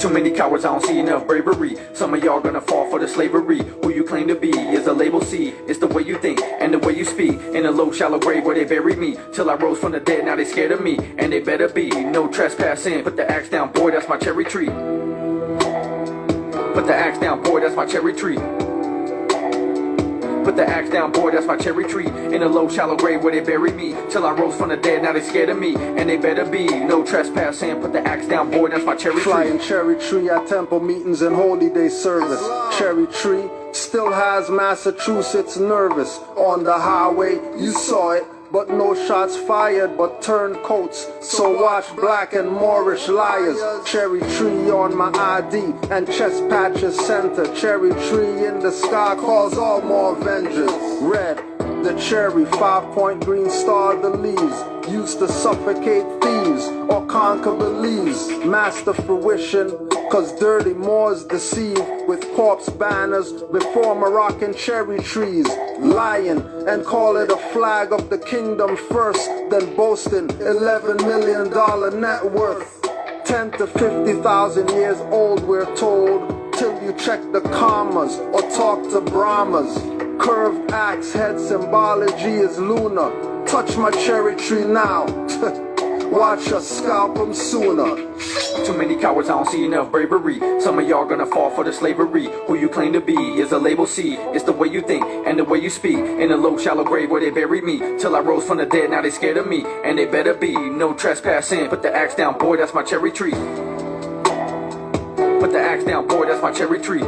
Too many cowards, I don't see enough bravery. Some of y'all gonna fall for the slavery. Who you claim to be is a label C. It's the way you think and the way you speak. In a low, shallow grave where they buried me. Till I rose from the dead, now they scared of me. And they better be no trespassing. Put the axe down, boy, that's my cherry tree. Put the axe down, boy, that's my cherry tree. Put the axe down, boy, that's my cherry tree. In a low, shallow grave where they buried me. Till I rose from the dead, now they scared of me. And they better be no trespassing. Put the axe down, boy, that's my cherry tree. Flying cherry tree at temple meetings and holy day service. Cherry tree still has Massachusetts nervous. On the highway, you saw it, but no shots fired, but turned coats. So watch black and Moorish liars. Cherry tree on my ID and chest patches center. Cherry tree in the sky calls all more avengers. Red, the cherry, 5-point green star, the leaves. Used to suffocate thieves or conquer beliefs. Master fruition, cause dirty Moors deceive with corpse banners before Moroccan cherry trees. Lying and call it a flag of the kingdom first, then boasting $11 million net worth. 10 to 50,000 years old, we're told, till you check the commas or talk to Brahmas. Curved axe head symbology is lunar. Touch my cherry tree now. Watch us scalp them sooner. Too many cowards, I don't see enough bravery. Some of y'all gonna fall for the slavery. Who you claim to be is a label C. It's the way you think and the way you speak. In a low, shallow grave where they buried me. Till I rose from the dead, now they scared of me. And they better be no trespassing. Put the axe down, boy, that's my cherry tree. Put the axe down, boy, that's my cherry tree.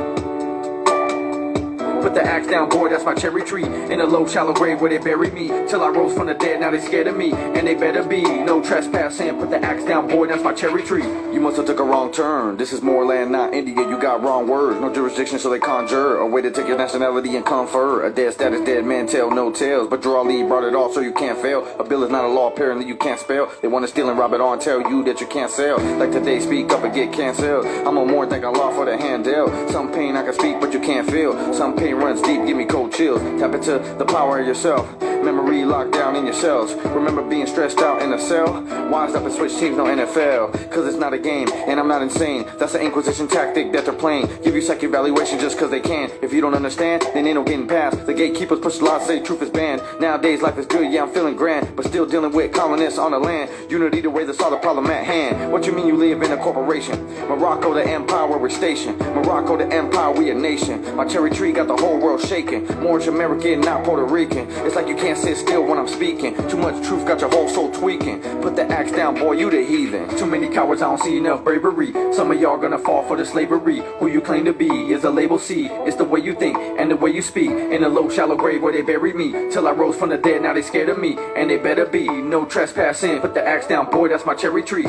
Put the axe down, boy, that's my cherry tree. In a low, shallow grave where they buried me. Till I rose from the dead, now they scared of me. And they better be no trespassing. Put the axe down, boy, that's my cherry tree. You must have took a wrong turn. This is more land, not India. You got wrong words. No jurisdiction, so they conjure a way to take your nationality and confer. A dead status, dead man tell no tales. But draw lead brought it all, so you can't fail. A bill is not a law, apparently you can't spell. They want to steal and rob it all and tell you that you can't sell. Like today, speak up and get canceled. I'm on more thank Allah for the handheld. Some pain I can speak, but you can't feel. Some pain runs deep, give me cold chills. Tap into the power of yourself. Memory locked down in your cells. Remember being stressed out in a cell? Wised up and switch teams, no NFL. Cause it's not a game, and I'm not insane. That's the Inquisition tactic that they're playing. Give you second evaluation just cause they can. If you don't understand, then ain't no getting past. The gatekeepers push the law, say truth is banned. Nowadays life is good, yeah I'm feeling grand. But still dealing with colonists on the land. Unity the way they saw the problem at hand. What you mean you live in a corporation? Morocco the empire where we're stationed. Morocco the empire, we a nation. My cherry tree got the whole world shaking. Moorish American, not Puerto Rican. It's like you can't sit still when I'm speaking. Too much truth got your whole soul tweaking. Put the axe down, boy, you the heathen. Too many cowards, I don't see enough bravery. Some of y'all gonna fall for the slavery. Who you claim to be is a label C. It's the way you think and the way you speak. In a low, shallow grave where they buried me. Till I rose from the dead, now they scared of me. And they better be no trespassing. Put the axe down, boy, that's my cherry tree.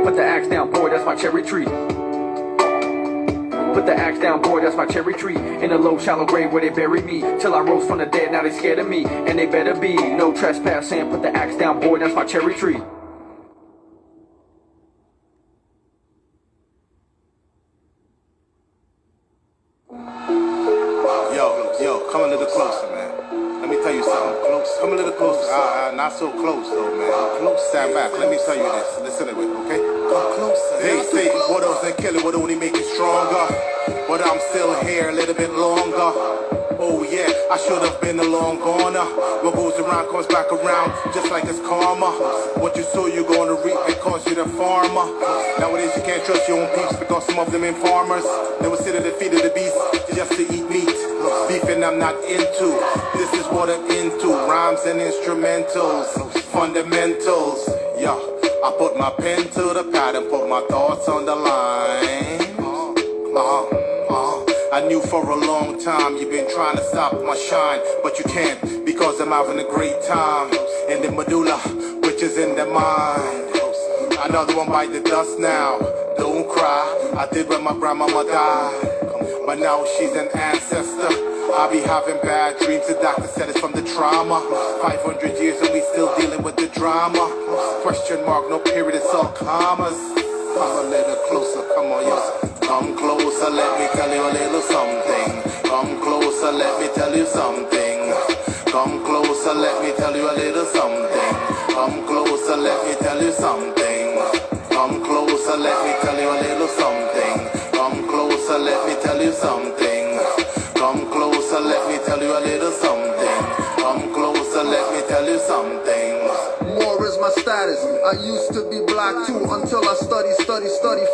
Put the axe down, boy, that's my cherry tree. Put the axe down, boy, that's my cherry tree. In a low, shallow grave where they buried me. Till I rose from the dead, now they scared of me. And they better be no trespassing. Put the axe down, boy, that's my cherry tree. Yo, come a little closer, man. Let me tell you something. Close. Come a little closer. Not so close, though, man. Close. Stand back. Let me tell you this. Listen to it, okay? Come closer. They say what doesn't kill it would only make it stronger. But I'm still here a little bit longer. Oh yeah, I should have been a long goner. What goes around comes back around, just like it's karma. What you sow you're gonna reap because you're the farmer. Nowadays you can't trust your own peeps because some of them ain't farmers. They will sit at the feet of the beast just to eat meat. Beefing I'm not into, this is what I'm into. Rhymes and instrumentals, fundamentals. Yeah, I put my pen to the pad and put my thoughts on the line. I knew for a long time you've been trying to stop my shine, but you can't because I'm having a great time in the medulla, which is in the mind. Another one bite the dust now. Don't cry, I did when my grandmama died, but now she's an ancestor. I be having bad dreams, the doctor said it's from the trauma. 500 years and we still dealing with the drama. Question mark, no period, it's all commas. Come a little closer, come on, yo. Come closer, let me tell you a little something. Come closer, let me tell you something. Come closer, let me tell you a little something. Come closer, let me tell you something. Come closer, let me More is my status. I used to be black too until I study,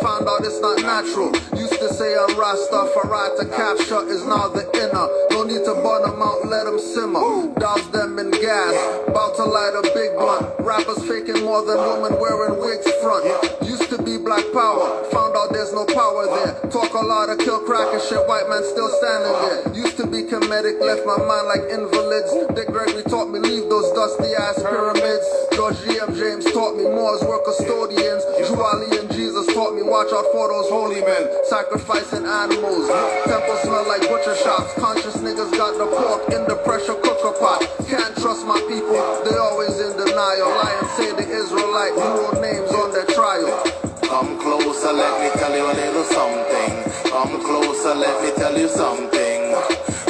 found out it's not natural. Used to say I'm Rastafari to capture is now the inner. No need to burn them out, let them simmer. Douse them in gas, about to light a big blunt. Rappers faking more than women wearing wigs front. Used to be black power, found out there's no power there. Talk a lot of kill crack and shit, white man still standing there. Used to be comedic, left my mind like invalids. Dick Gregory taught me leave those dusty ass pyramids. George G.M. James taught me Moors were custodians. Drew Ali and Jesus taught me watch out for those holy men sacrificing animals. Temples smell like butcher shops. Conscious niggas got the pork in the pressure cooker pot. Can't trust my people, they always in denial. Lions say the Israelite rule names on their trial. Come closer, let me tell you a little something. Come closer, let me tell you something.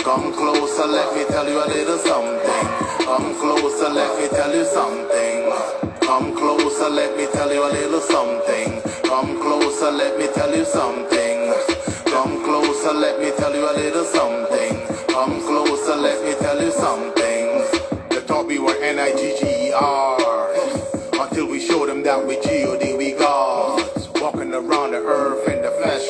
Come closer, let me tell you a little something. Come closer, let me tell you something. Come closer, let me tell you a little something. Come closer, let me tell you something. Come closer, let me tell you a little something. Come closer, let me tell you something. They thought we were Niggers until we showed them that we G.O.D. we gods. Walking around the earth in the flesh.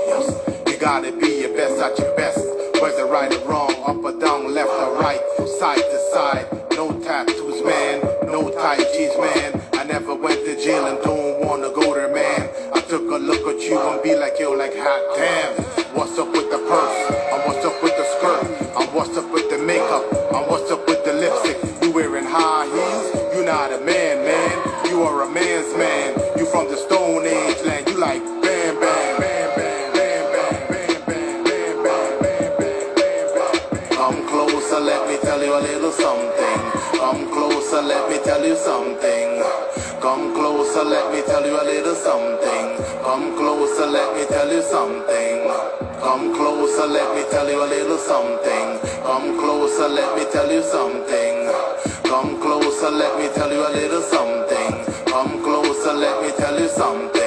Yes, you gotta be your best at your best. Whether right or wrong, up or down, left or right, side to side. No tattoos, man, no tight jeans, man. I never went to jail and don't wanna go there, man. I took a look at you and be like, yo, like hot damn. What's up with the purse? And what's up with the skirt? And what's up with the makeup? And what's up with the lipstick? You wearing high heels? You not a man, man. You are a man's man. You from the Stone Age land. You like bam, bam, bam, bam, bam, bam, bam, bam, bam, bam, bam, bam, bam. Come closer, let me tell you a little something. Come closer, let me tell you something. Come closer, let me tell you a little something. Come closer, let me tell you something. Come closer, let me tell you a little something. Come closer, let me tell you something. Come closer, let me tell you a little something. Come closer, let me tell you something.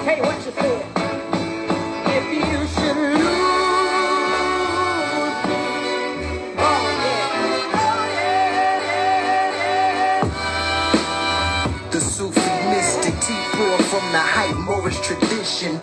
Hey, what you said? If you should lose, oh yeah. The Sufi mystic T4 from the hype Moorish tradition.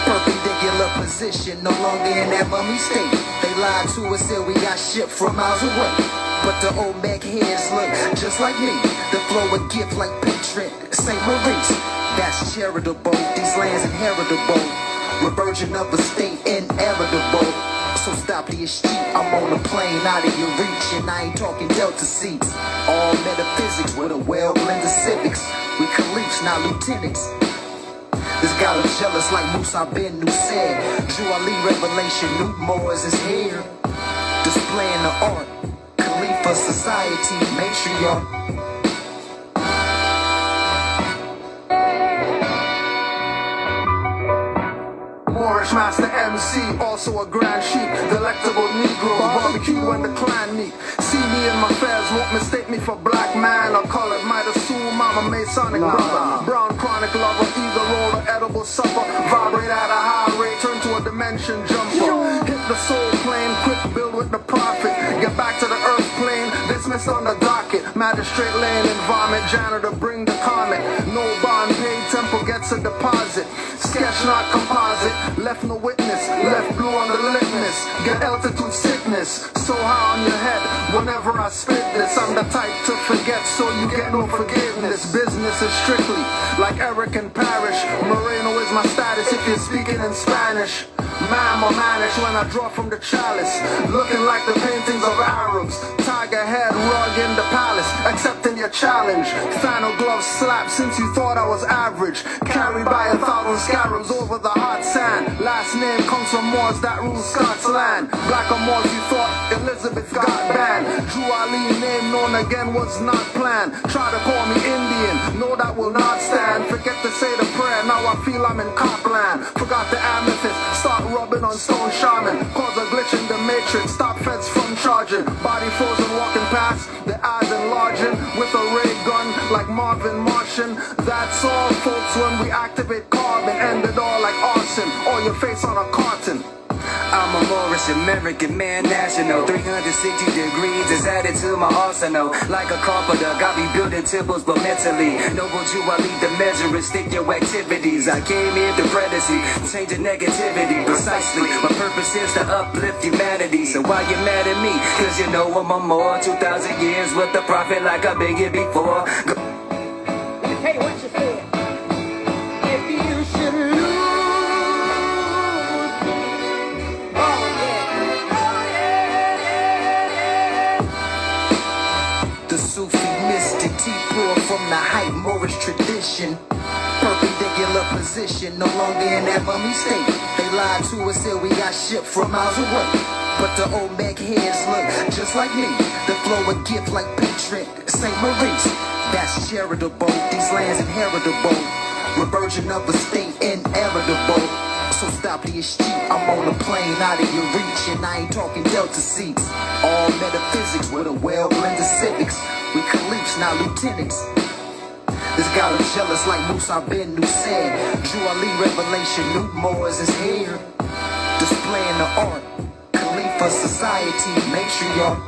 Perpendicular position, no longer in that mummy state. They lied to us, said we got shipped from miles away. But the old Mac heads look just like me. The flow a gift like Patron, St. Maurice. That's charitable, these lands inheritable. Reversion of a state inevitable. So stop this shit, I'm on a plane out of your reach. And I ain't talking Delta seats. All metaphysics with a well-blended civics. We caliphs, not lieutenants. This got them jealous like Musa bin Nusayr. Drew Ali revelation, New Moors is here. Displaying the art, Khalifa society, matriarch. Moorish master MC, also a grand sheik. Delectable Negro, barbecue when the clan meet. See me in my fairs, won't mistake me for black man or colored. Might assume I'm a Masonic brother. Brown chronic lover, either roll or edible supper. Vibrate at a high rate, turn to a dimension jumper. Hit the soul plane, quick build with the profit. Get back to the earth plane, dismissed on the docket. Magistrate lane, environment, janitor, bring the comment. No bond paid, temple gets a deposit. Sketch not composite, left no witness. Left blue on the litmus, get altitude sickness. So high on your head, whenever I spit this. I'm the type to forget, so you get no forgiveness. Business is strictly like Eric and Parrish. Moreno is my status if you're speaking in Spanish. Man or manish when I draw from the chalice. Looking like the paintings of Arabs. Tiger Tiger head rug in the palace, accepting your challenge. Final glove slap since you thought I was average. Carried by 1,000 scarabs over the hot sand. Last name comes from Moors that rule Scots land. Black or Moors you thought Elizabeth got banned. Drew Ali name known again was not planned. Try to call me Indian, no that will not stand. Forget to say the prayer, now I feel I'm in Copland. Forgot the amethyst, start rubbing on stone shaman. Cause a glitch in the matrix, stop feds from charging. Body frozen walking past, the eyes enlarging. With a ray gun like Marvin Martian. That's all folks when we activate carbon. End it all like arson, or your face on a carton. I'm a Moorish American man national. 360 degrees is added to my arsenal. Like a carpenter, got me building temples, but mentally noble Jew, I lead the measure and stick your activities. I came here to predicate, changing negativity. Precisely, my purpose is to uplift humanity. So why you mad at me? Cause you know I'm a Moor. 2,000 years with the prophet like I've been here before. Let me tell you what you said. If you should lose me, oh yeah, The Sufi mystic, T-Pour from the hype Moorish tradition. Perpendicular position, no longer in that mummy state. They lied to us, said we got shipped from miles away. But the Olmec heads look just like me. The flow a gift like Patron, St. Maurice. That's charitable, these lands inheritable. Reversion of a state inevitable. So stop the esteem, I'm on a plane out of your reach. And I ain't talking Delta seats. All metaphysics with a well-blended civics. We caliphs, not lieutenants. This got them jealous like Musa bin Nusayr. Drew Ali revelation, new Moors is here. Displaying the art, Khalifa society, matriarch.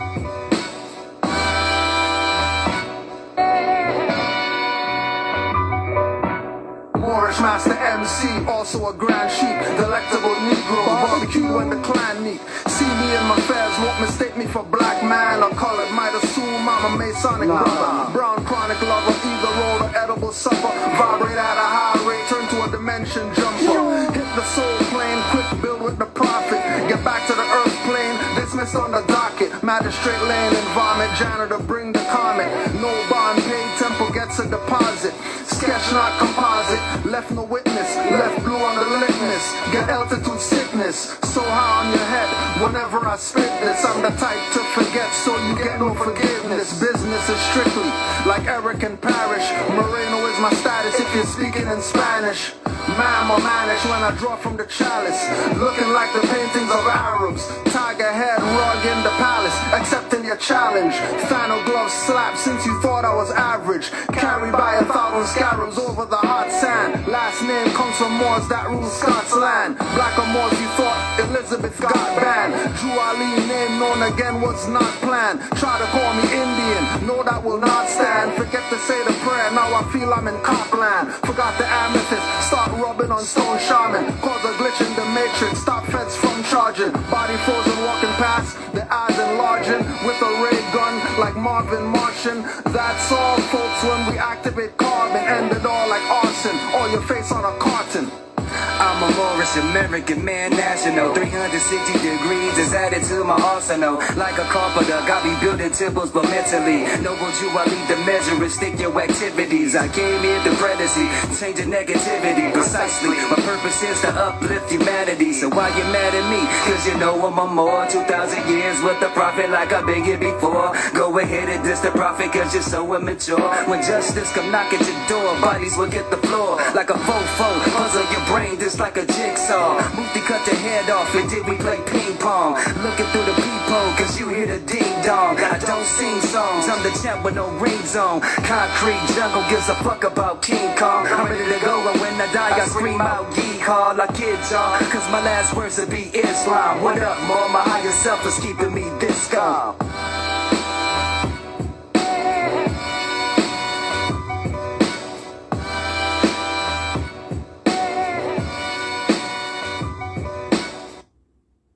Moorish master MC, also a grand sheep. Delectable Negro, barbecue when the clan meet. See me in my fairs, won't mistake me for black man or colored. Might assume I'm a Masonic brother. Brown chronic lover, either roll or edible supper. Vibrate at a high rate, turn to a dimension jumper. Hit the soul plane, quick build with the prophet. Get back to the earth plane, dismissed on the docket. Magistrate lane and vomit, janitor bring the comet. No bond paid, temple gets a deposit. Sketch not composite, left no witness, left blue on the litmus. Get altitude sickness, so high on your head. Whenever I spit this, I'm the type to forget, so you get no forgiveness. Business is strictly like Eric and Parrish. Moreno is my status if you're speaking in Spanish. Ma'am or manish when I draw from the chalice. Looking like the paintings of Arabs. Tiger head rug in the palace, accepting your challenge. Final glove slap since you thought I was average. Carried by 1,000 scarabs over the hot sand. Last name comes from Moors that rule Scots land. Black or Moors you thought Elizabeth got banned. Drew Ali name known again was not planned. Try to call me Indian, no that will not stand. Forget to say the prayer, now I feel I'm in Copland. Forgot the amethyst, start rubbing on stone shaman. Cause a glitch in the matrix, stop feds from charging. Body frozen walking past, the eyes enlarging. With a ray gun like Marvin Martian. That's all folks when we activate carbon. End it all like arson, or your face on a carton. I'm a Moorish American man national. 360 degrees is added to my arsenal. Like a carpenter, got me building temples, but mentally noble Jew, I lead the measure and stick your activities. I came here to predicate, changing negativity. Precisely, my purpose is to uplift humanity. So why you mad at me? Cause you know I'm a Moor. 2,000 years with the prophet like I've been here before. Go ahead and diss the prophet cause you're so immature. When justice come knock at your door, bodies will hit the floor. Like a fofo, puzzle your brain just like a jigsaw. Moofy cut the head off and did we play ping pong. Looking through the peephole cause you hear the ding dong. I don't sing songs, I'm the champ with no rings on. Concrete jungle gives a fuck about King Kong. I'm ready to go and when I die I scream out yeehaw like kids are. Cause my last words would be Islam. What up more, my higher self is keeping me this calm.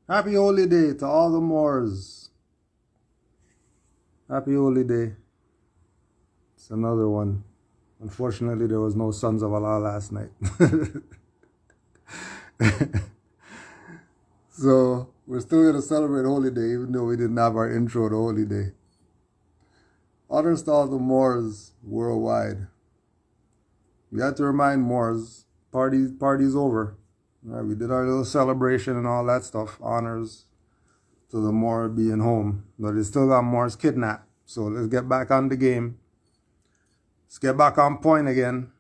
Happy Holy Day to all the Moors. Happy Holy Day. It's another one. Unfortunately, there was no Sons of Allah last night. So, we're still going to celebrate Holy Day, even though we didn't have our intro to Holy Day. honors to all the Moors worldwide. We had to remind Moors, party's over. All right, we did our little celebration and all that stuff. Honors to the Moor being home. But they still got Moors kidnapped. So let's get back on the game. Let's get back on point again.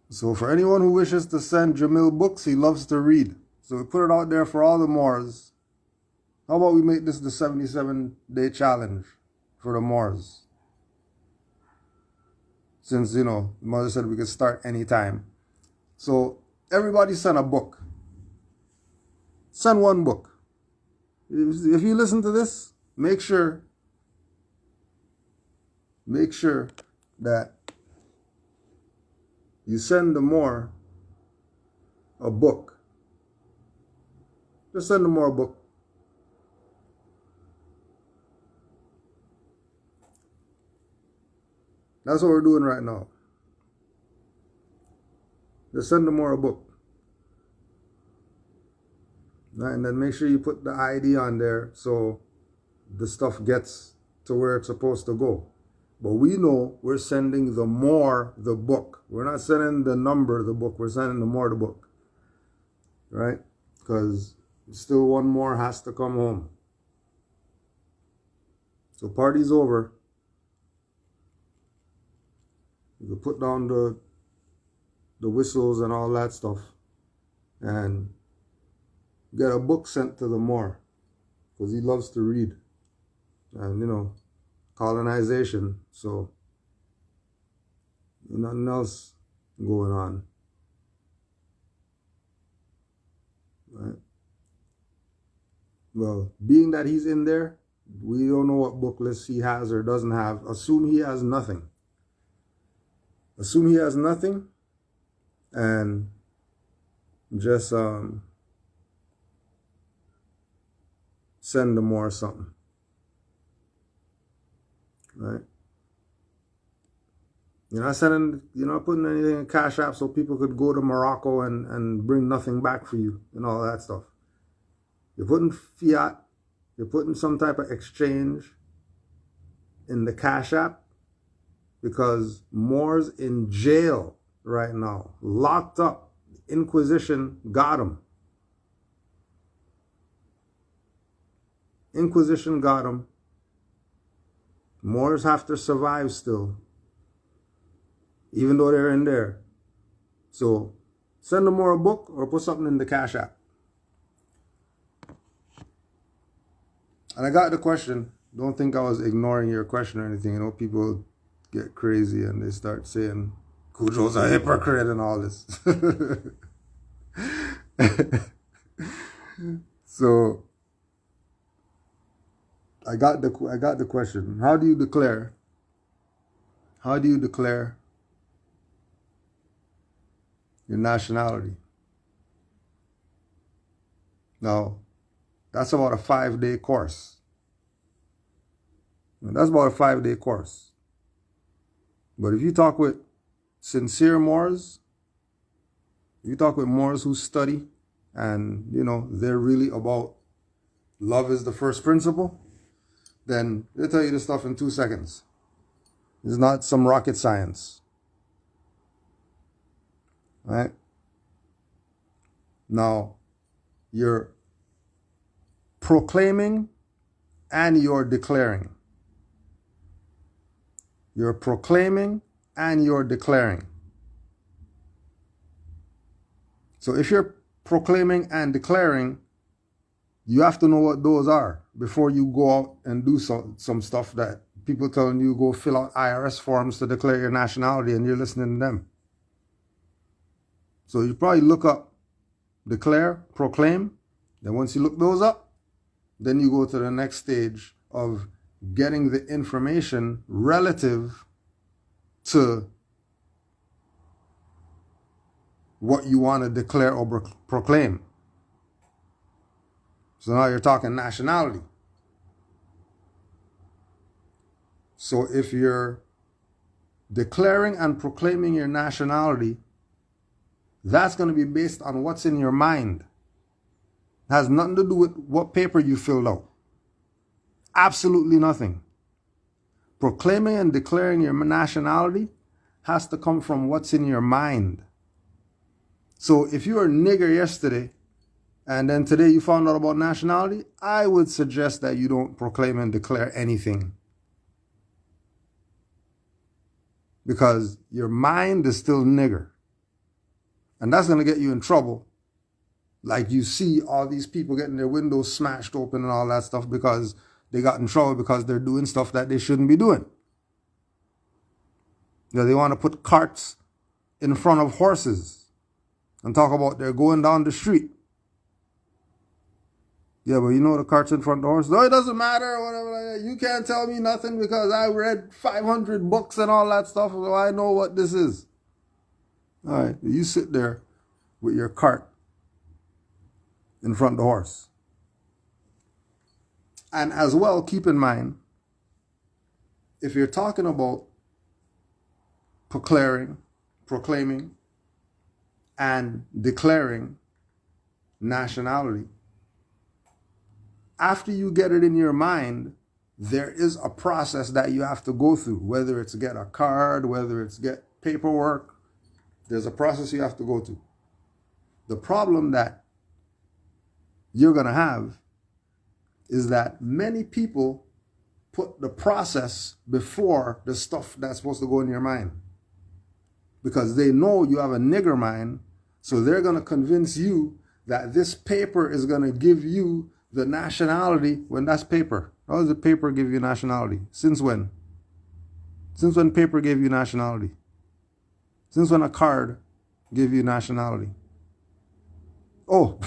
So for anyone who wishes to send Jamil books, he loves to read. So we put it out there for all the Moors. How about we make this the 77-day challenge for the Moors? Since, the mother said we could start anytime. So everybody send a book. Send one book. If you listen to this, make sure that you send the Moor a book. Just send the Moor a book. That's what we're doing right now. Just send them more a book. Right? And then make sure you put the ID on there so the stuff gets to where it's supposed to go. But we know we're sending the Moor the book. We're not sending the number the book. We're sending the Moor the book. Right? Because still one more has to come home. So party's over. You can put down the whistles and all that stuff and get a book sent to the Moor because he loves to read and colonization, so nothing else going on, right? Well, being that he's in there, we don't know what book list he has or doesn't have. Assume he has nothing. Assume he has nothing and just send them more something. Right? You're not putting anything in Cash App so people could go to Morocco and bring nothing back for you and all that stuff. You're putting fiat, you're putting some type of exchange in the Cash App. Because Moors in jail right now, locked up. Inquisition got him. Inquisition got him. Moors have to survive still, even though they're in there. So send them more a book or put something in the Cash App. And I got the question. Don't think I was ignoring your question or anything. People get crazy and they start saying Cujo's a hypocrite and all this. So I got the question. How do you declare your nationality? Now, that's about a 5-day course. That's about a 5-day course. But if you talk with sincere Moors, if you talk with Moors who study and, they're really about love is the first principle, then they'll tell you this stuff in 2 seconds. It's not some rocket science. Right? Now, you're proclaiming and you're declaring. You're proclaiming and you're declaring. So if you're proclaiming and declaring, you have to know what those are before you go out and do some stuff that people telling you go fill out IRS forms to declare your nationality and you're listening to them. So you probably look up declare, proclaim. Then once you look those up, then you go to the next stage of getting the information relative to what you want to declare or proclaim. So now you're talking nationality. So if you're declaring and proclaiming your nationality, that's going to be based on what's in your mind. It has nothing to do with what paper you filled out. Absolutely nothing. Proclaiming and declaring your nationality has to come from what's in your mind. So if you were a nigger yesterday and then today you found out about nationality, I would suggest that you don't proclaim and declare anything. Because your mind is still nigger. And that's going to get you in trouble. Like you see all these people getting their windows smashed open and all that stuff because they got in trouble because they're doing stuff that they shouldn't be doing. You know, they want to put carts in front of horses and talk about they're going down the street. Yeah, but you know the cart's in front of the horses? No, it doesn't matter or whatever like that. You can't tell me nothing because I read 500 books and all that stuff, so I know what this is. All right, you sit there with your cart in front of the horse. And as well, keep in mind, if you're talking about proclaiming, and declaring nationality, after you get it in your mind, there is a process that you have to go through, whether it's get a card, whether it's get paperwork. There's a process you have to go through. The problem that you're going to have is that many people put the process before the stuff that's supposed to go in your mind. Because they know you have a nigger mind, so they're going to convince you that this paper is going to give you the nationality when that's paper. How does the paper give you nationality? Since when? Since when paper gave you nationality? Since when a card gave you nationality? Oh,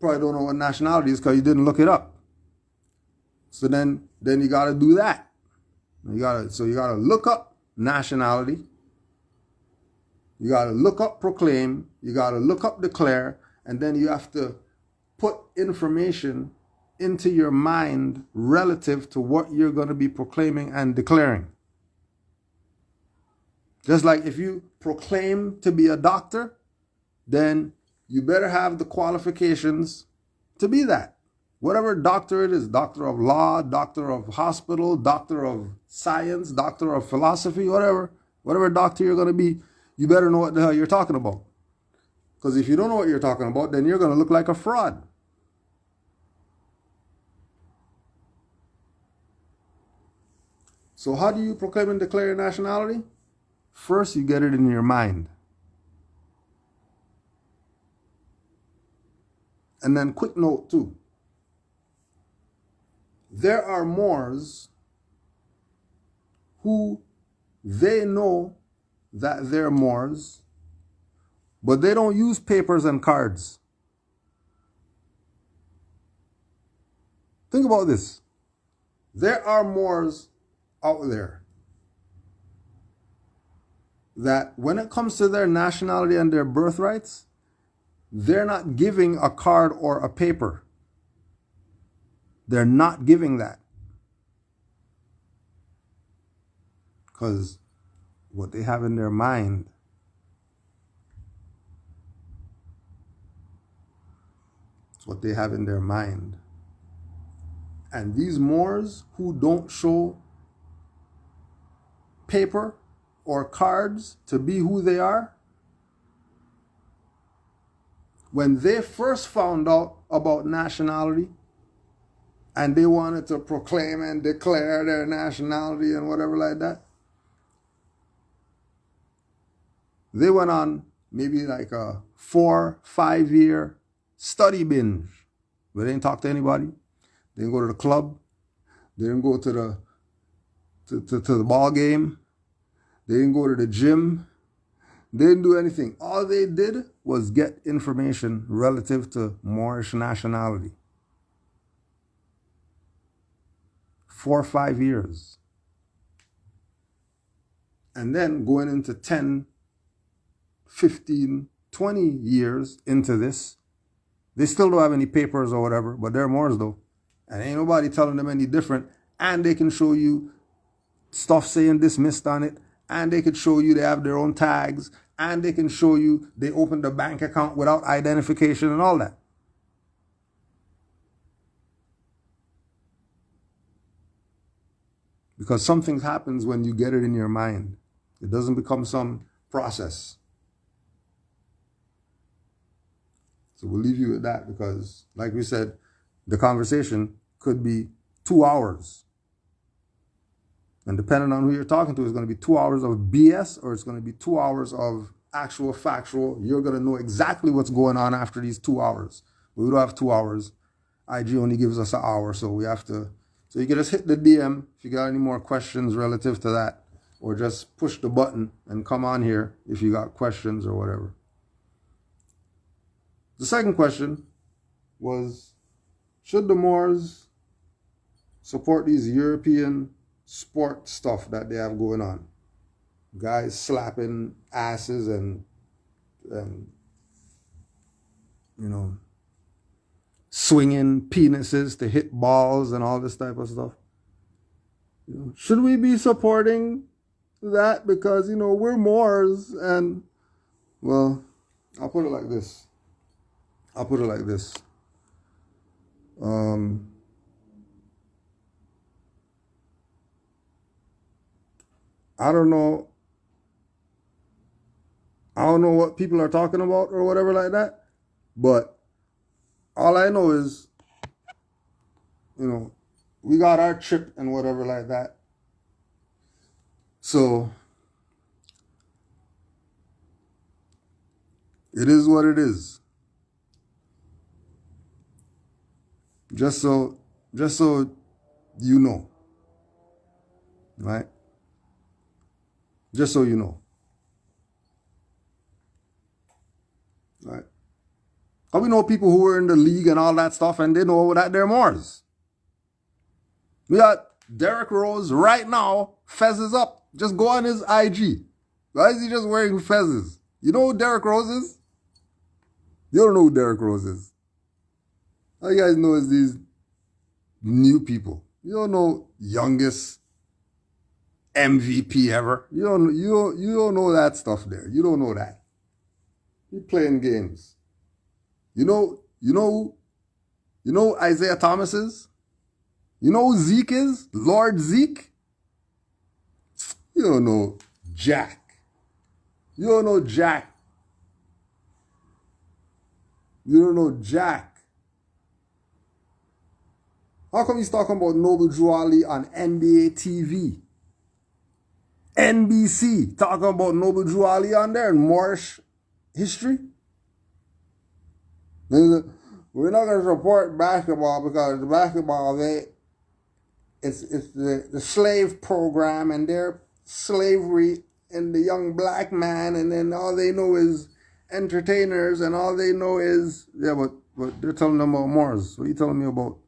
probably don't know what nationality is because you didn't look it up. So then you got to do that. You got to look up nationality. You got to look up proclaim. You got to look up declare. And then you have to put information into your mind relative to what you're going to be proclaiming and declaring. Just like if you proclaim to be a doctor, then you better have the qualifications to be that. Whatever doctor it is, doctor of law, doctor of hospital, doctor of science, doctor of philosophy, whatever doctor you're going to be, you better know what the hell you're talking about. Because if you don't know what you're talking about, then you're going to look like a fraud. So how do you proclaim and declare your nationality? First, you get it in your mind. And then quick note too. There are Moors who they know that they're Moors, but they don't use papers and cards. Think about this. There are Moors out there that when it comes to their nationality and their birthrights, they're not giving a card or a paper. They're not giving that. Because what they have in their mind is what they have in their mind. And these Moors who don't show paper or cards to be who they are, when they first found out about nationality and they wanted to proclaim and declare their nationality and whatever like that, they went on maybe like a 4-5 year study binge. They didn't talk to anybody. They didn't go to the club. They didn't go to the ball game. They didn't go to the gym. They didn't do anything. All they did was get information relative to Moorish nationality. 4 or 5 years. And then going into 10, 15, 20 years into this, they still don't have any papers or whatever, but they're Moors though. And ain't nobody telling them any different. And they can show you stuff saying dismissed on it. And they could show you they have their own tags. And they can show you they opened a bank account without identification and all that. Because something happens when you get it in your mind. It doesn't become some process. So we'll leave you with that because, like we said, the conversation could be 2 hours. And depending on who you're talking to, it's going to be 2 hours of BS or it's going to be 2 hours of actual factual. You're going to know exactly what's going on after these 2 hours. We don't have 2 hours. IG only gives us an hour, so we have to. So you can just hit the DM if you got any more questions relative to that, or just push the button and come on here if you got questions or whatever. The second question was, should the Moors support these European sport stuff that they have going on? Guys slapping asses and you know, swinging penises to hit balls and all this type of stuff. You know, should we be supporting that because, you know, we're Moors? And, well, I'll put it like this. I don't know. I don't know what people are talking about or whatever like that. But all I know is, you know, we got our chip and whatever like that. So it is what it is. Just so you know. Right? Just so you know. Right? Because we know people who were in the league and all that stuff and they know that they're Moors. We got Derrick Rose right now, fezzes up. Just go on his IG. Why is he just wearing fezzes? You know who Derrick Rose is? You don't know who Derrick Rose is. All you guys know is these new people. You don't know youngest MVP ever. You don't know that stuff there. You don't know that. You're playing games. You know who Isaiah Thomas is? You know who Zeke is? Lord Zeke? You don't know Jack. You don't know Jack. You don't know Jack. How come he's talking about Noble Drew Ali on NBA TV? NBC talking about Noble Drew Ali on there and Moorish history? We're not going to support basketball because the basketball, it's the slave program and their slavery and the young black man, and then all they know is entertainers and all they know is, yeah, but they're telling them about Moors. What are you telling me about?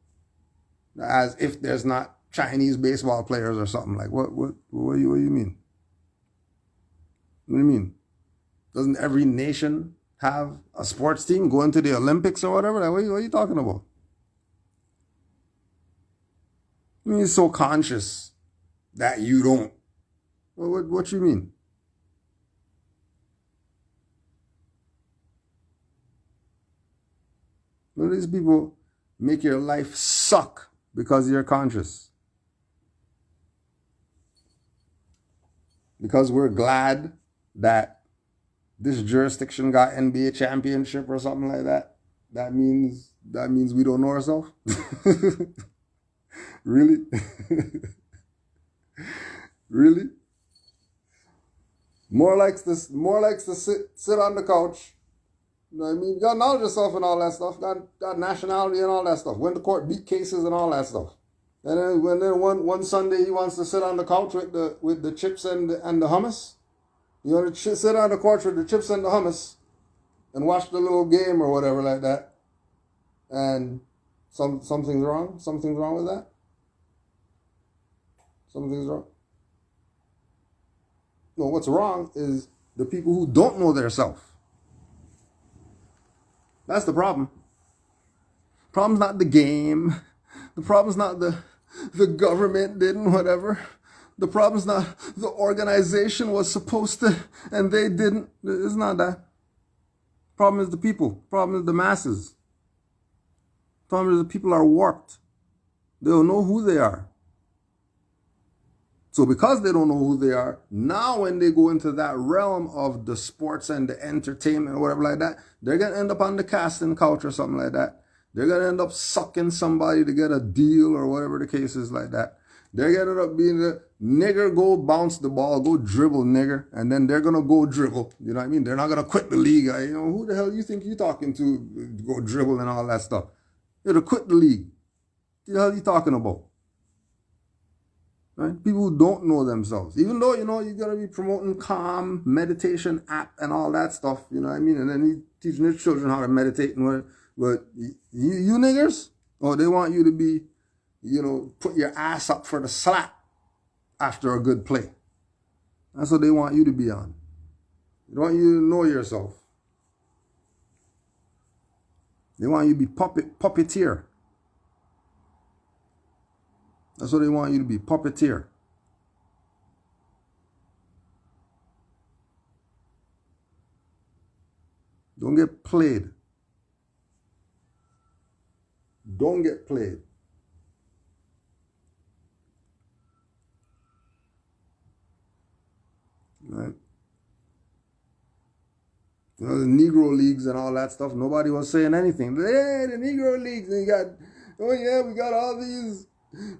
As if there's not Chinese baseball players or something. Like, what do you mean? What do you mean? Doesn't every nation have a sports team going to the Olympics or whatever? Like, what are you talking about? I mean, you're so conscious that you don't. What you mean? What do these people make your life suck because you're conscious? Because we're glad that this jurisdiction got NBA championship or something like that. That means we don't know ourselves. Really? Really? More likes to sit on the couch. You know what I mean? You got knowledge yourself and all that stuff. Got nationality and all that stuff. Went to court, beat cases and all that stuff. And then one Sunday he wants to sit on the couch with the chips and the hummus. You want to sit on the couch with the chips and the hummus and watch the little game or whatever like that. And something's wrong. Something's wrong with that. Something's wrong. No, what's wrong is the people who don't know their self. That's the problem. Problem's not the game. The problem's not the government didn't, whatever. The problem's not the organization was supposed to and they didn't. It's not that. Problem is the people. Problem is the masses. Problem is the people are warped. They don't know who they are. So because they don't know who they are, now when they go into that realm of the sports and the entertainment or whatever like that, they're going to end up on the casting couch or something like that. They're going to end up sucking somebody to get a deal or whatever the case is like that. They're going to end up being the nigger, go bounce the ball, go dribble, nigger, and then they're going to go dribble. You know what I mean? They're not going to quit the league. You know, who the hell you think you're talking to go dribble and all that stuff? You're to quit the league. What the hell are you talking about? Right? People who don't know themselves. Even though, you know, you're going to be promoting calm, meditation app and all that stuff, you know what I mean? And then you teaching your children how to meditate and what. But you niggers, oh, they want you to be, you know, put your ass up for the slap after a good play. That's what they want you to be on. They want you to know yourself. They want you to be puppeteer. That's what they want you to be, puppeteer. Don't get played. Don't get played. Right? You know, the Negro Leagues and all that stuff, nobody was saying anything. Hey, the Negro Leagues, and you got, oh yeah, we got all these,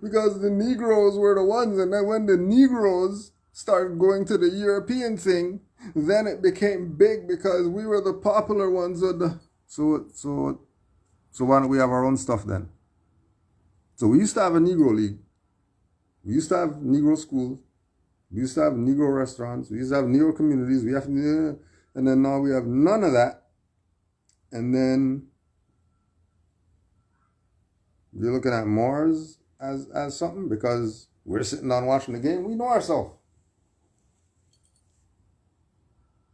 because the Negroes were the ones, and then when the Negroes started going to the European thing, then it became big because we were the popular ones of the, so why don't we have our own stuff then? So we used to have a Negro League. We used to have Negro schools. We used to have Negro restaurants. We used to have Negro communities. We have, and then now we have none of that. And then you're looking at Mars as something because we're sitting down watching the game. We know ourselves.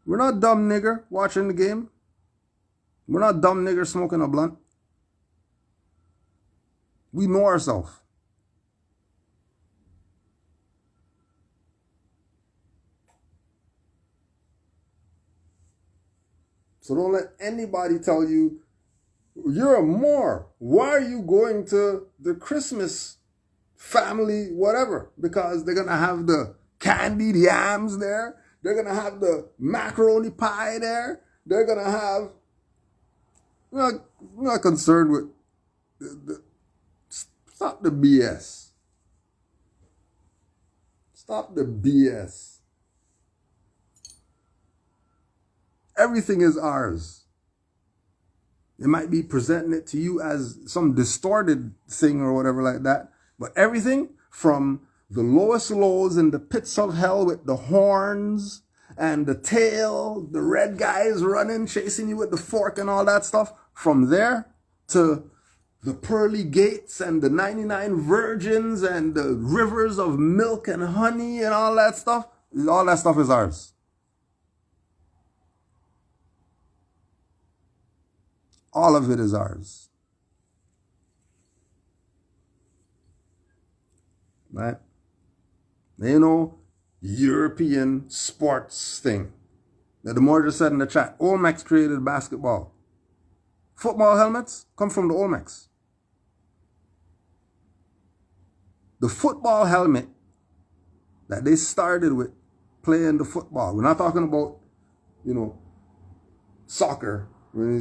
We're not dumb nigger watching the game. We're not dumb nigger smoking a blunt. We know ourselves. So don't let anybody tell you, you're a Moor. Why are you going to the Christmas family, whatever? Because they're going to have the candied yams there. They're going to have the macaroni pie there. They're going to have, we're not concerned with, stop the BS. Stop the BS. Everything is ours. They might be presenting it to you as some distorted thing or whatever like that. But everything from the lowest lows in the pits of hell with the horns and the tail, the red guys running, chasing you with the fork and all that stuff, from there to the pearly gates and the 99 virgins and the rivers of milk and honey and all that stuff is ours. All of it is ours. Right? You know, European sports thing. That the more just said in the chat, Olmecs created basketball. Football helmets come from the Olmecs. The football helmet that they started with playing the football. We're not talking about, you know, soccer. We're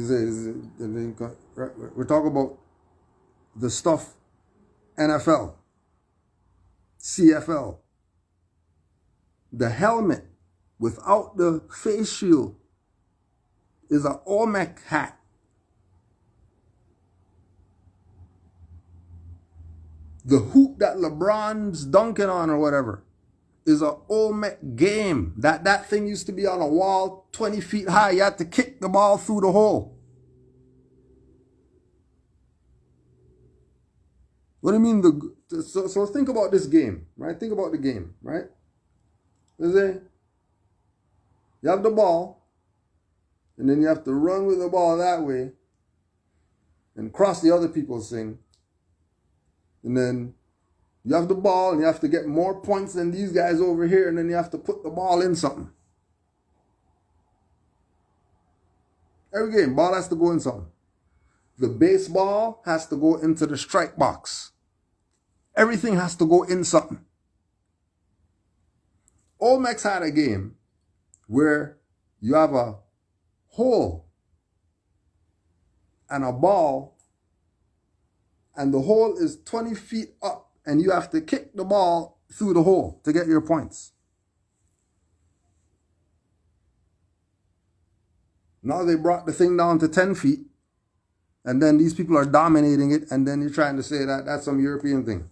talking about the stuff, NFL, CFL. The helmet without the face shield is an Olmec hat. The hoop that LeBron's dunking on or whatever is an Olmec game. That thing used to be on a wall 20 feet high. You had to kick the ball through the hole. What do you mean? So think about this game, right? Think about the game, right? You have the ball, and then you have to run with the ball that way and cross the other people's thing. And then you have the ball, and you have to get more points than these guys over here, and then you have to put the ball in something. Every game, ball has to go in something. The baseball has to go into the strike box. Everything has to go in something. Olmecs had a game where you have a hole and a ball, and the hole is 20 feet up, and you have to kick the ball through the hole to get your points. Now they brought the thing down to 10 feet, and then these people are dominating it, and then you're trying to say that that's some European thing.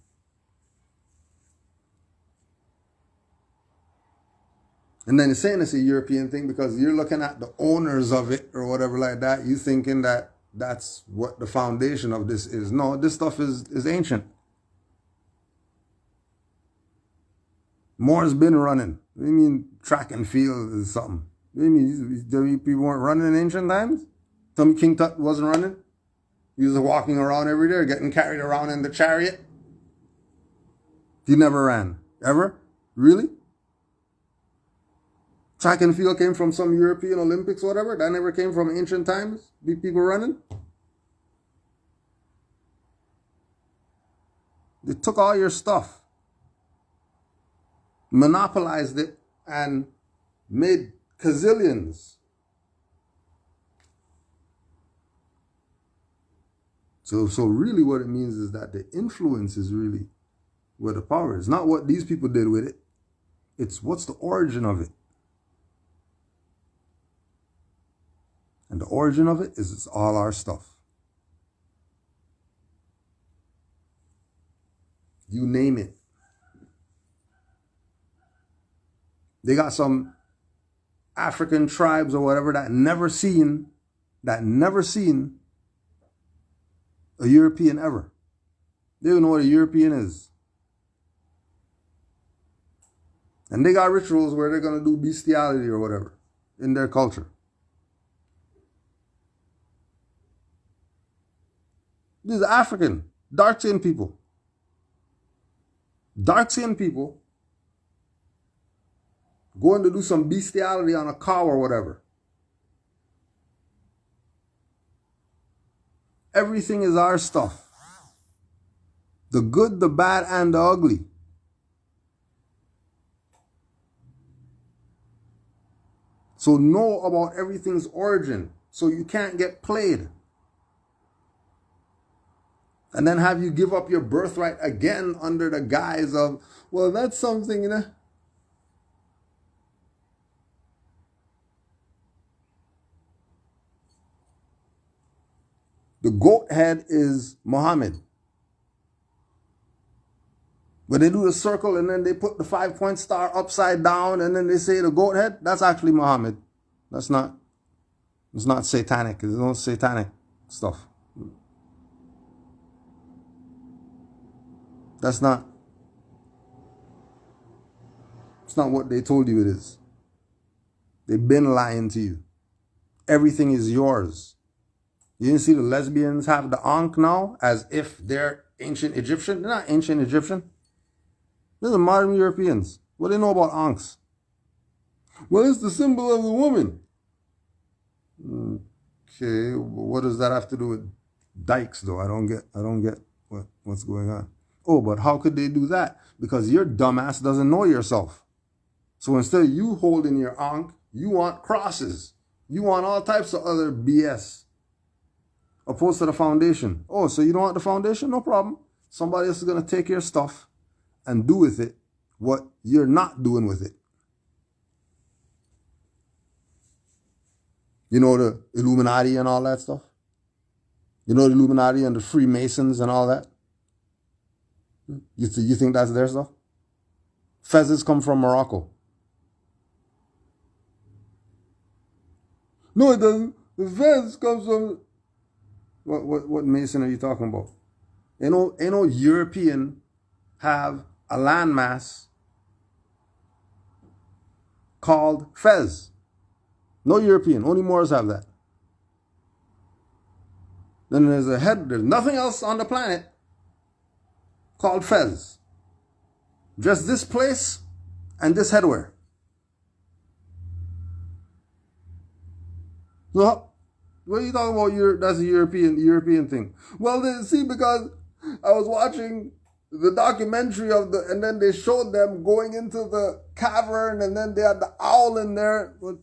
And then you're saying it's a European thing because you're looking at the owners of it or whatever like that. You thinking that that's what the foundation of this is. No, this stuff is ancient. More's been running. What do you mean track and field is something? What do you mean people weren't running in ancient times? Tell me King Tut wasn't running? He was walking around every day, getting carried around in the chariot. He never ran. Ever? Really? Track and field came from some European Olympics or whatever? That never came from ancient times? Big people running? They took all your stuff, monopolized it, and made gazillions. So really what it means is that the influence is really where the power is. Not what these people did with it. It's what's the origin of it. And the origin of it is it's all our stuff. You name it. They got some African tribes or whatever that never seen a European ever. They don't know what a European is. And they got rituals where they're going to do bestiality or whatever in their culture. These are African, dark-skinned people. Dark-skinned people going to do some bestiality on a cow or whatever. Everything is our stuff. The good, the bad, and the ugly. So know about everything's origin so you can't get played. And then have you give up your birthright again under the guise of, well, that's something, you know. The goat head is Muhammad. But they do the circle and then they put the 5-point star upside down and then they say the goat head. That's actually Muhammad. It's not satanic. There's no satanic stuff. It's not what they told you it is. They've been lying to you. Everything is yours. You didn't see the lesbians have the ankh now as if they're ancient Egyptian? They're not ancient Egyptian. They're modern Europeans. What do they know about ankhs? Well, it's the symbol of the woman. Okay, what does that have to do with dykes though? I don't get what's going on. Oh, but how could they do that? Because your dumbass doesn't know yourself. So instead of you holding your ankh, you want crosses. You want all types of other BS. Opposed to the foundation. Oh, so you don't want the foundation? No problem. Somebody else is going to take your stuff and do with it what you're not doing with it. You know the Illuminati and all that stuff? You know the Illuminati and the Freemasons and all that? You think that's their stuff? Fezzes come from Morocco. No, it doesn't. The fez comes from... What Mason are you talking about? Ain't no European have a landmass called Fez. No European. Only Moors have that. Then there's a head. There's nothing else on the planet called Fez. Just this place and this headwear. So, what are you talking about? That's a European thing. Well, see, because I was watching the documentary of and then they showed them going into the cavern, and then they had the owl in there. What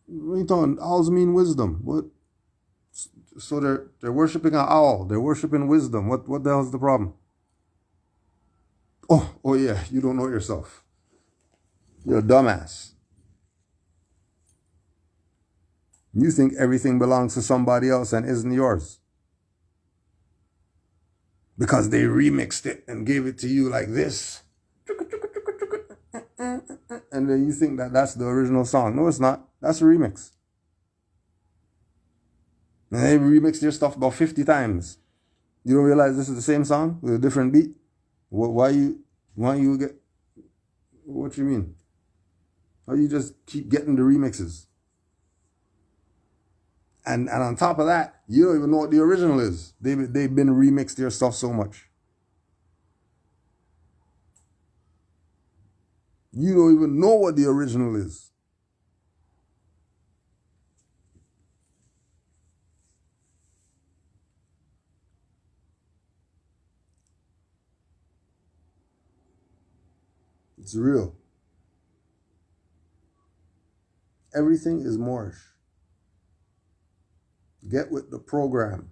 are you talking? Owls mean wisdom. What? So they're worshiping an owl. They're worshiping wisdom. What the hell's the problem? Oh yeah, you don't know yourself. You're a dumbass. You think everything belongs to somebody else and isn't yours. Because they remixed it and gave it to you like this. And then you think that that's the original song. No, it's not. That's a remix. And they remixed your stuff about 50 times. You don't realize this is the same song with a different beat? Why you get... What you mean? How you just keep getting the remixes? And on top of that, you don't even know what the original is. They've been remixed their stuff so much. You don't even know what the original is. It's real. Everything is Moorish. Get with the program.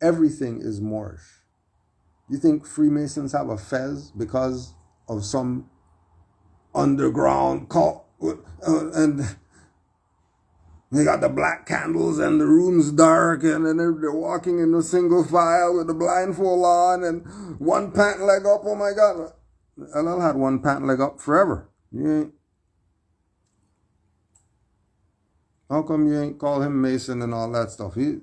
Everything is Moorish. You think Freemasons have a fez because of some underground cult? And they got the black candles and the room's dark, and then they're walking in a single file with the blindfold on and one pant leg up. Oh my God. LL had one pant leg up forever. How come you ain't call him Mason and all that stuff? He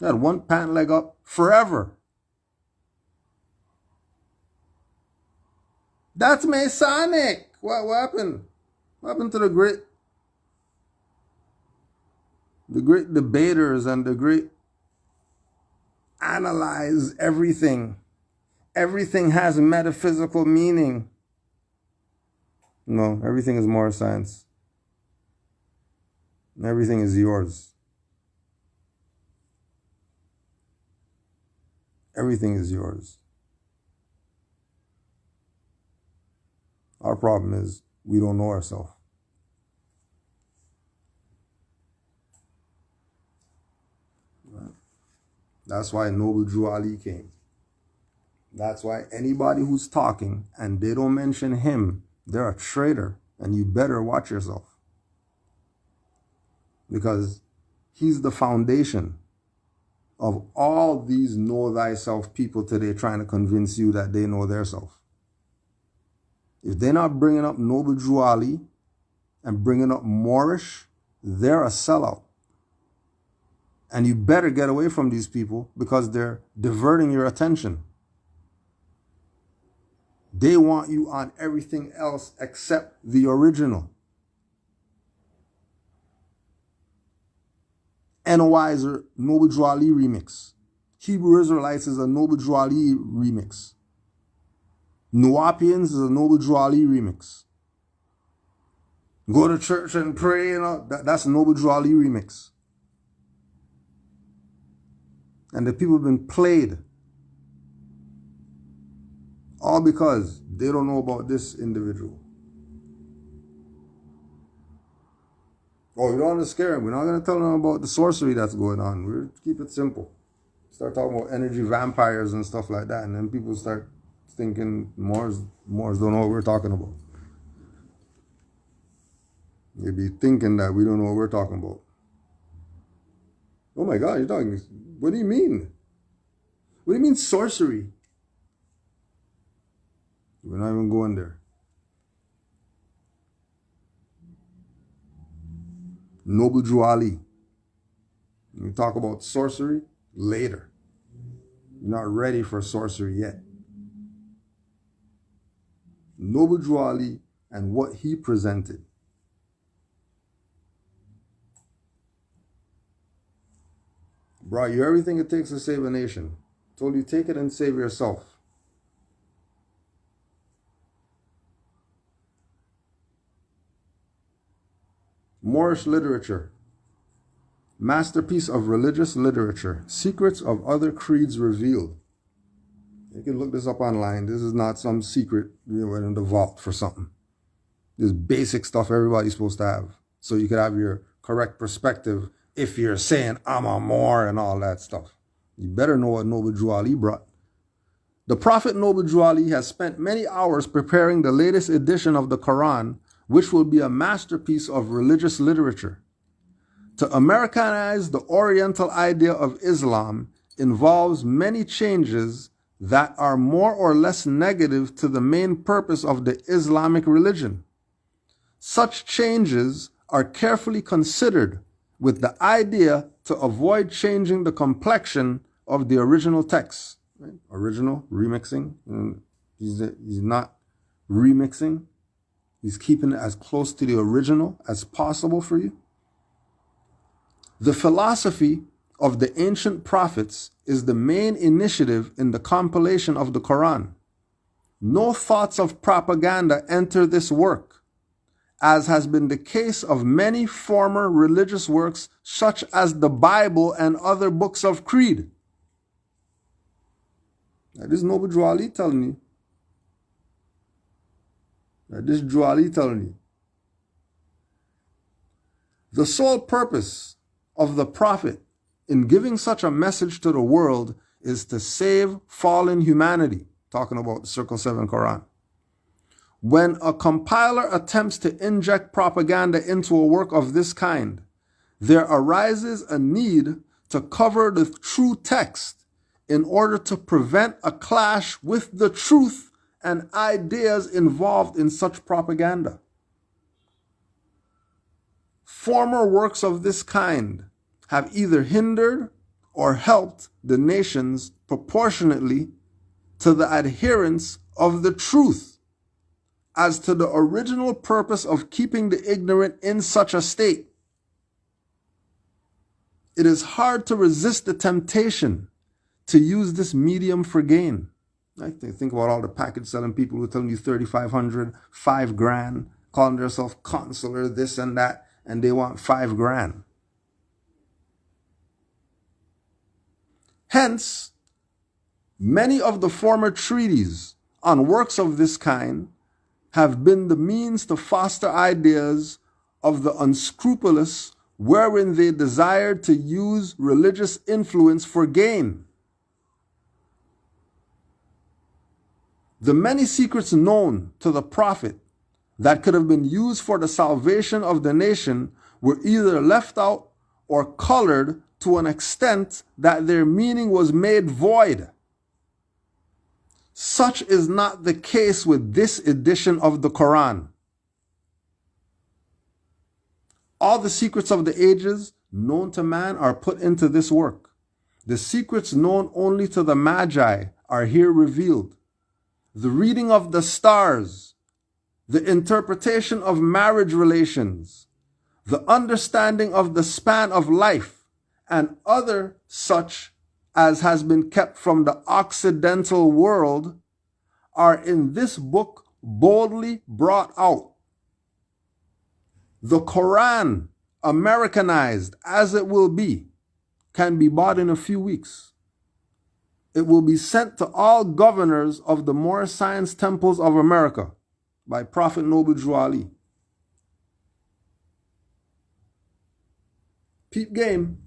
had one pant leg up forever. That's Masonic. What happened? What happened to the great debaters and the great analyze everything? Everything has metaphysical meaning. No, everything is more science. Everything is yours. Everything is yours. Our problem is we don't know ourselves. That's why Noble Drew Ali came. That's why anybody who's talking and they don't mention him, they're a traitor, and you better watch yourself. Because he's the foundation of all these know thyself people today trying to convince you that they know their self. If they're not bringing up Noble Drew Ali and bringing up Moorish, they're a sellout. And you better get away from these people because they're diverting your attention. They want you on everything else except the original. NOI is a Noble Drew Ali remix. Hebrew Israelites is a Noble Drew Ali remix. Nuwapians is a Noble Drew Ali remix. Go to church and pray, that's a Noble Drew Ali remix. And the people have been played. All because they don't know about this individual. Oh, you don't want to scare them. We're not going to tell them about the sorcery that's going on. We'll keep it simple. Start talking about energy vampires and stuff like that. And then people start thinking Moors don't know what we're talking about. You'd be thinking that we don't know what we're talking about. Oh my God, you're talking... What do you mean? What do you mean sorcery? We're not even going there. Noble Drew Ali. We talk about sorcery later. You're not ready for sorcery yet. Noble Drew Ali and what he presented. Brought you everything it takes to save a nation. Told you take it and save yourself. Moorish literature Masterpiece of religious literature. Secrets of other creeds revealed. You can look this up online. This is not some secret in the vault for something. This basic stuff everybody's supposed to have. So you could have your correct perspective if you're saying I'm a Moor and all that stuff. You better know what Noble Drew Ali brought. The Prophet Noble Drew Ali has spent many hours preparing the latest edition of the Quran, which will be a masterpiece of religious literature. To Americanize the Oriental idea of Islam involves many changes that are more or less negative to the main purpose of the Islamic religion. Such changes are carefully considered with the idea to avoid changing the complexion of the original text. Right? Original, remixing. He's not remixing. He's keeping it as close to the original as possible for you. The philosophy of the ancient prophets is the main initiative in the compilation of the Quran. No thoughts of propaganda enter this work, as has been the case of many former religious works such as the Bible and other books of creed. Now, this is Noble Drew Ali telling you. This is Drew Ali telling you. The sole purpose of the Prophet in giving such a message to the world is to save fallen humanity. Talking about the Circle 7 Quran. When a compiler attempts to inject propaganda into a work of this kind, there arises a need to cover the true text in order to prevent a clash with the truth and ideas involved in such propaganda. Former works of this kind have either hindered or helped the nations proportionately to the adherence of the truth as to the original purpose of keeping the ignorant in such a state. It is hard to resist the temptation to use this medium for gain. I think about all the package selling people who are telling you $3,500, $5,000, calling themselves consular, this and that, and they want $5,000. Hence, many of the former treaties on works of this kind have been the means to foster ideas of the unscrupulous wherein they desired to use religious influence for gain. The many secrets known to the Prophet that could have been used for the salvation of the nation were either left out or colored to an extent that their meaning was made void. Such is not the case with this edition of the Quran. All the secrets of the ages known to man are put into this work. The secrets known only to the Magi are here revealed. The reading of the stars, the interpretation of marriage relations, the understanding of the span of life, and other such as has been kept from the Occidental world are in this book boldly brought out. The Quran, Americanized as it will be, can be bought in a few weeks. It will be sent to all governors of the Moorish Science Temples of America by Prophet Noble Drew Ali. Peep game.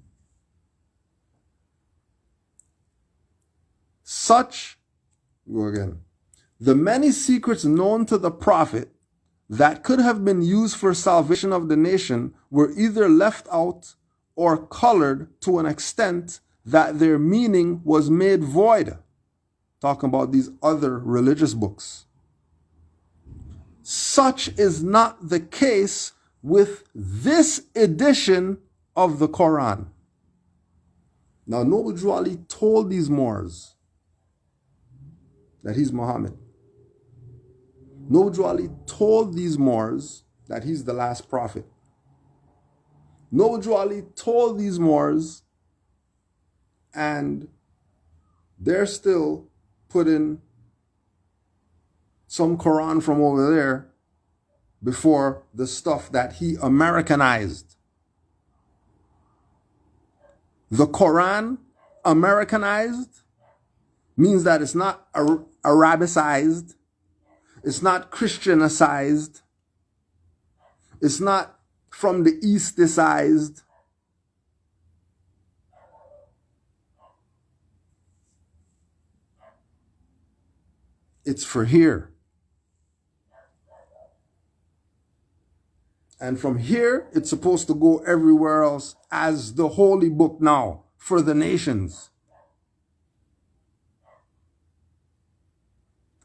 Go again. The many secrets known to the Prophet that could have been used for salvation of the nation were either left out or colored to an extent that their meaning was made void. Talking about these other religious books. Such is not the case with this edition of the Quran. Now, Noble Drew Ali told these Moors that he's Muhammad. Noble Drew Ali told these Moors that he's the last prophet. Noble Drew Ali told these Moors, and they're still putting some Quran from over there before the stuff that he Americanized. the Quran Americanized means that it's not Arabicized, it's not Christianized, it's not from the Easticized. It's for here. And from here, it's supposed to go everywhere else as the holy book now for the nations.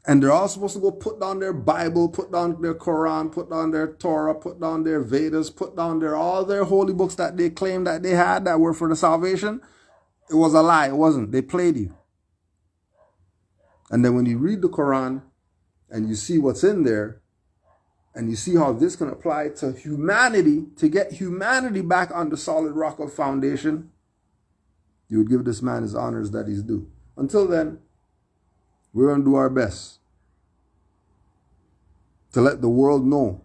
And they're all supposed to go put down their Bible, put down their Quran, put down their Torah, put down their Vedas, put down all their holy books that they claimed that they had that were for the salvation. It was a lie. It wasn't. They played you. And then when you read the Quran and you see what's in there, and you see how this can apply to humanity, to get humanity back on the solid rock of foundation, you would give this man his honors that he's due. Until then, we're going to do our best to let the world know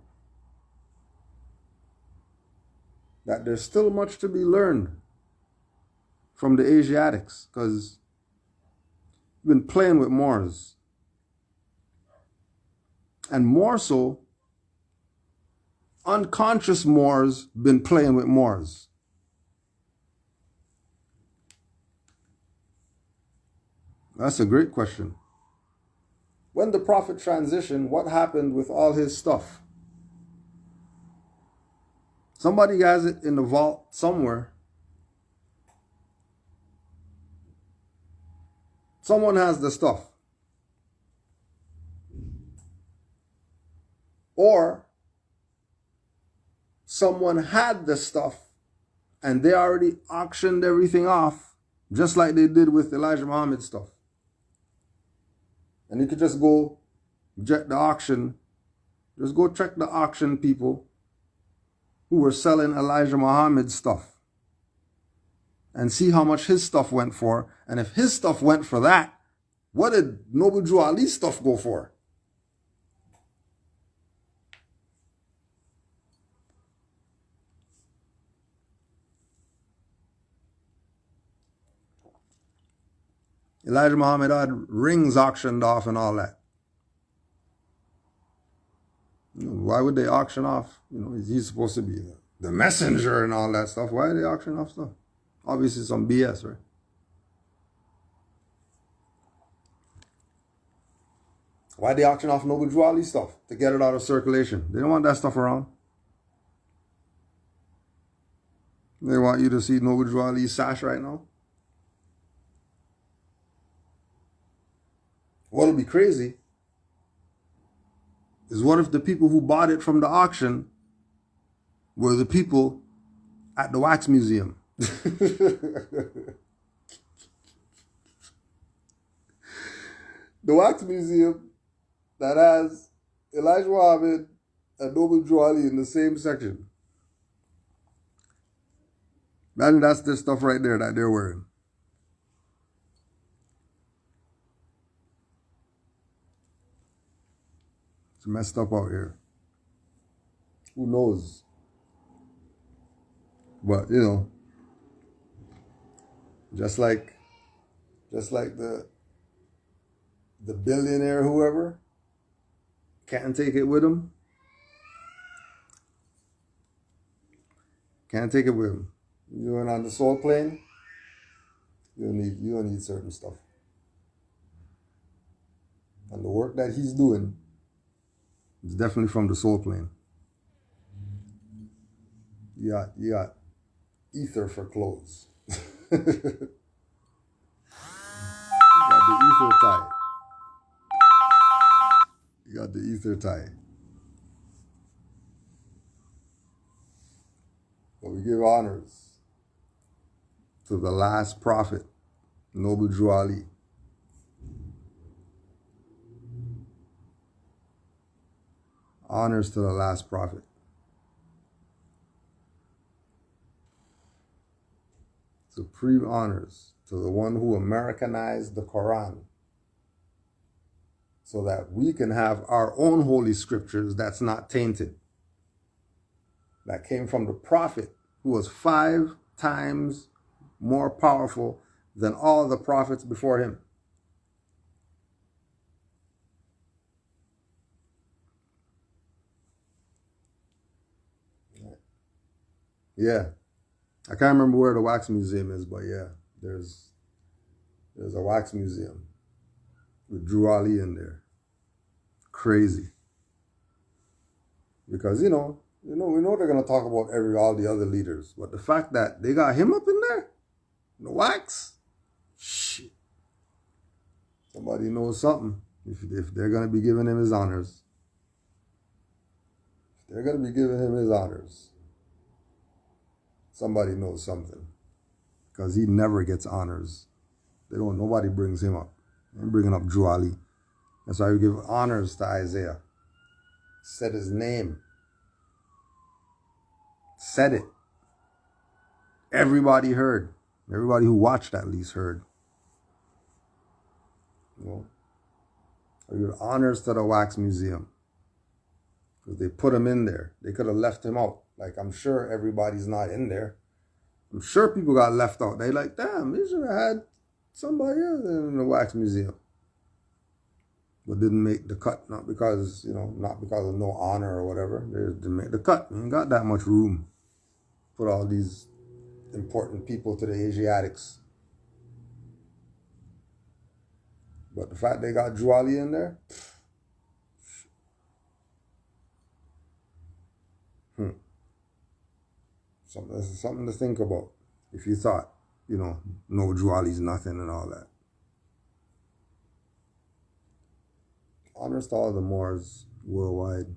that there's still much to be learned from the Asiatics, because we've been playing with Moors. And more so, unconscious Moors been playing with Moors. That's a great question. When the Prophet transitioned, what happened with all his stuff? Somebody has it in the vault somewhere. Someone has the stuff. Or someone had the stuff and they already auctioned everything off, just like they did with Elijah Muhammad's stuff. And you could just go check the auction, just go check the auction people who were selling Elijah Muhammad's stuff and see how much his stuff went for. And if his stuff went for that, what did Noble Drew Ali's stuff go for? Elijah Muhammad had rings auctioned off and all that. Why would they auction off? He's supposed to be the messenger and all that stuff. Why are they auctioning off stuff? Obviously some BS, right? Why they auction off Noble Drew Ali stuff? To get it out of circulation. They don't want that stuff around. They want you to see Noble Drew Ali's sash right now. What'll be crazy is what if the people who bought it from the auction were the people at the wax museum? The wax museum that has Elijah Muhammad and Noble Drew Ali in the same section. Imagine that's the stuff right there that they're wearing. It's messed up out here. Who knows? But just like the billionaire whoever can't take it with him. Can't take it with him. You're on the soul plane. You don't need certain stuff. And the work that he's doing, it's definitely from the soul plane. You got ether for clothes. You got the ether tie. You got the ether tie. But we give honors to the last prophet, Noble Drew Ali. Honors to the last prophet. Supreme honors to the one who Americanized the Quran so that we can have our own holy scriptures that's not tainted. That came from the prophet who was 5 times more powerful than all the prophets before him. Yeah. I can't remember where the wax museum is, but yeah, there's a wax museum with Drew Ali in there. Crazy. Because, we know they're going to talk about all the other leaders. But the fact that they got him up in there, the wax, shit. Somebody knows something if they're going to be giving him his honors. If they're going to be giving him his honors, somebody knows something. Because he never gets honors. Nobody brings him up. They're bringing up Drew Ali. That's why we give honors to Isaiah. Said his name. Said it. Everybody heard. Everybody who watched at least heard. Well, I give honors to the Wax Museum. Because they put him in there. They could have left him out. Like, I'm sure everybody's not in there. I'm sure people got left out. They like, damn, they should have had somebody else in the Wax Museum. But didn't make the cut, not because of no honor or whatever. They didn't make the cut. You ain't got that much room. Put all these important people to the Asiatics. But the fact they got Drew Ali in there, something to think about. If you thought, no Drew Ali's nothing and all that. Honors to all the Moors worldwide.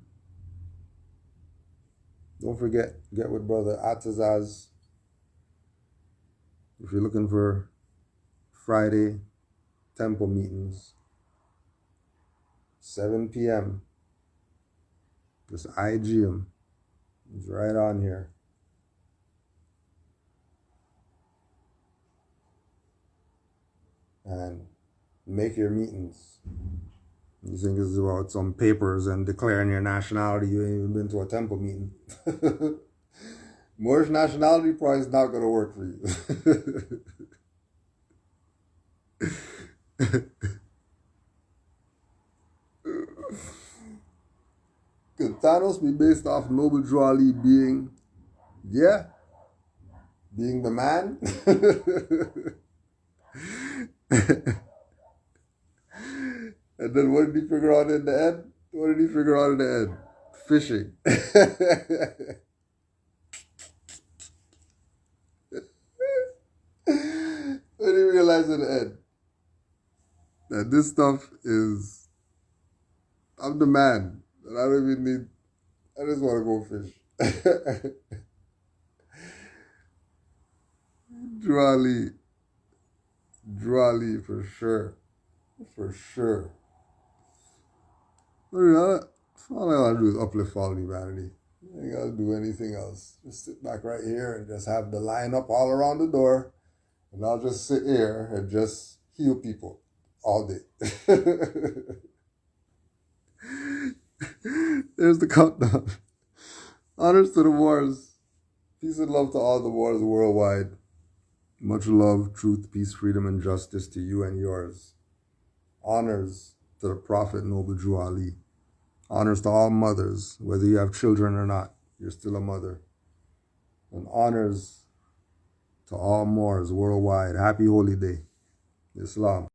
Don't forget, get with Brother Atazaz. If you're looking for Friday temple meetings, 7 p.m. This IGM is right on here. And make your meetings. You think it's about some papers and declaring your nationality. You ain't even been to a temple meeting. Moorish nationality probably is not going to work for you. Could Thanos be based off Noble Drew Ali being the man? And then what did he figure out in the end? Fishing. What did he realize in the end? That this stuff is, I'm the man. And I just want to go fish. Drew Ali for sure. For sure. All I gotta do is uplift all humanity. I ain't gotta do anything else. Just sit back right here and just have the line up all around the door. And I'll just sit here and just heal people all day. There's the countdown. Honors to the Moors. Peace and love to all the Moors worldwide. Much love, truth, peace, freedom, and justice to you and yours. Honors to the Prophet Noble Drew Ali. Honors to all mothers, whether you have children or not, you're still a mother. And honors to all Moors worldwide. Happy Holy Day. Islam.